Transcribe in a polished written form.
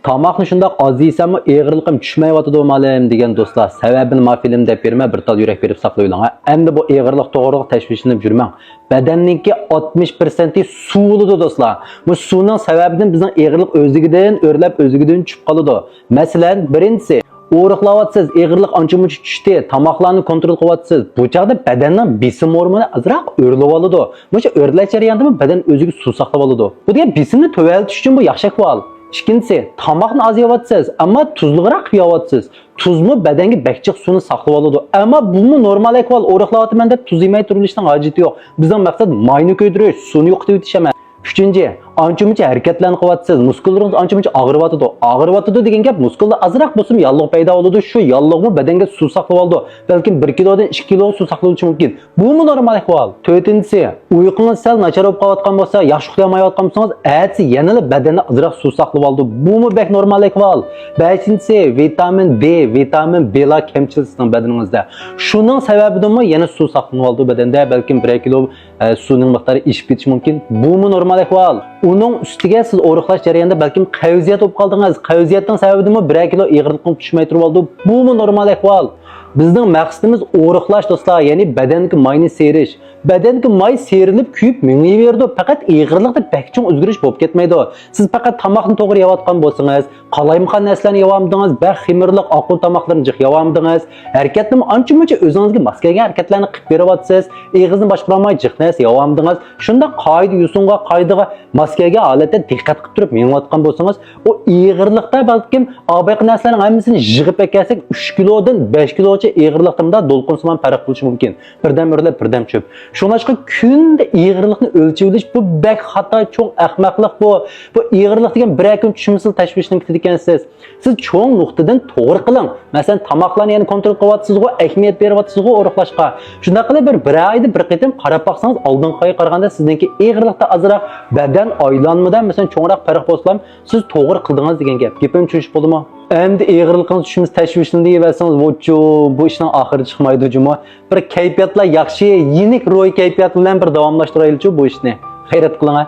Tamaqni shundoq oz yeysanmi, og'irligim tushmayotdi malim degan do'stlar, sababini ma film deb berma, bir tal yurak berib saqlaylang. Endi bu og'irlik to'g'rilik tashvishlanib yurmang. Badanningki 60% suv bo'ladi do'stlar. Bu suvning sababidan bizning og'irlik o'zligidan o'rlab o'zligidan tushib qoladi. Masalan, birinchisi o'riqlayapsiz, og'irlik ancha-muncha tushdi, tomoqlarni kontrol qilyapsiz. Bu chaqda badanning besim hormoni azroq o'rlab oladi. Buncha o'rlash jarayonida badan o'ziga suv saqlab oladi. Bu degan besimni to'valtish uchun bu yaxshi ahvol. İkincisi, tomoqni oz yeyapsiz, ammo tuzliroq yeyapsiz. Tuzmi badanga bakchiq suvni saqlab oladi. Ammo bu normal ahvol. O'riqlayapman deb tuz yemay turilishning hojati yo'q. Bizning maqsad mayni ko'ydirish, suvni yo'qotib o'tish emas. Üçüncü, ancha-muncha harakatlarni qilyapsiz, muskullaringiz ancha-muncha og'riyotdi. Og'riyotdi degan gap muskulda azroq bo'lsa yalliq paydo bo'ladi. Shu yalliqmi badanga suv saqlab oldi. Balkim 1 kilodan 2 kilo suv saqlovchi mumkin. Bu normal ahvol. To'rtinchisi, uyqungiz sal nachar bo'lib qolayotgan bo'lsa, yaxshi uxlamayotgan bo'lsangiz, atsi yanada badanda azroq suv saqlab oldi. Bu bek normal ahvol. Beshinchisi, vitamin D, vitamin B-lar kamchilisining badaningizda. Shuning sababidanmi yana suv saqlanib oldi badanda, balkim 1 kilo suvning miqdori ishib ketishi mumkin. Bu normal ahvol. Uning ustiga siz o'riqlash jarayonida balkim qavziyat bo'lib qoldingiz. Qavziyatning sababidanmi 1 kilo og'irlikni tushmay turib oldi. Bu normal ahvol. Bizning maqsadimiz o'riqlash do'stlar, ya'ni badanga mayni serish. Badanga may serilib, kuyib mingaverdi. Faqat og'irlikda bakching o'zgarish bo'lib ketmaydi. Siz faqat tomoqni to'g'ri yeyotgan bo'lsangiz, qalaymiqan narsalarni yeyamdingiz, xemirliq oqil tomoqlarni jiq yeyamdingiz, harakatni ancha-muncha o'zingizga mos kelgan harakatlarni qilib beryapsiz, og'izni boshqara olmay jiq narsa yeyamdingiz. Shunda qoida yusunga, qoidaga mos kelgan holatda diqqat qilib turib minayotgan bo'lsangiz, o og'irlikda balkim obayq narsalarning hammasini yig'ib ekansak 3 kilodan 5 kilo og'irlikda do'lqinsimon farq qilishi mumkin. Birdan o'rlab, birdan cho'p. Shuningdek kunda og'irlikni o'lchab olish bu bak xato, cho'ng ahmoqlik bu. Bu og'irlik degan bir kun tushimsiz tashvishni ketadi ekansiz. Siz cho'ng nuqtadan to'g'ri qiling. Masalan, tomoqlarni yana kontrol qilyapsiz-ku, ahamiyat beryapsiz-ku o'riqlashga. Shunda qilib bir oyda bir qitim qarab baqsangiz, oldingiga qaraganda sizningki og'irlikda azroq badan aylanmadan masalan cho'ngroq farq bo'lsa, siz to'g'ri qildingiz degan gap. Gapim tushunib bo'ldimi? Endi og'irligingiz tushimiz tashvishni deyversangiz, bu ishning oxiri chiqmaydi juma. Bir kayfiyatlar yaxshi, yenik ro'y kayfiyat bilan bir davomlashtiraylik bu ishni. Xayrat qiling.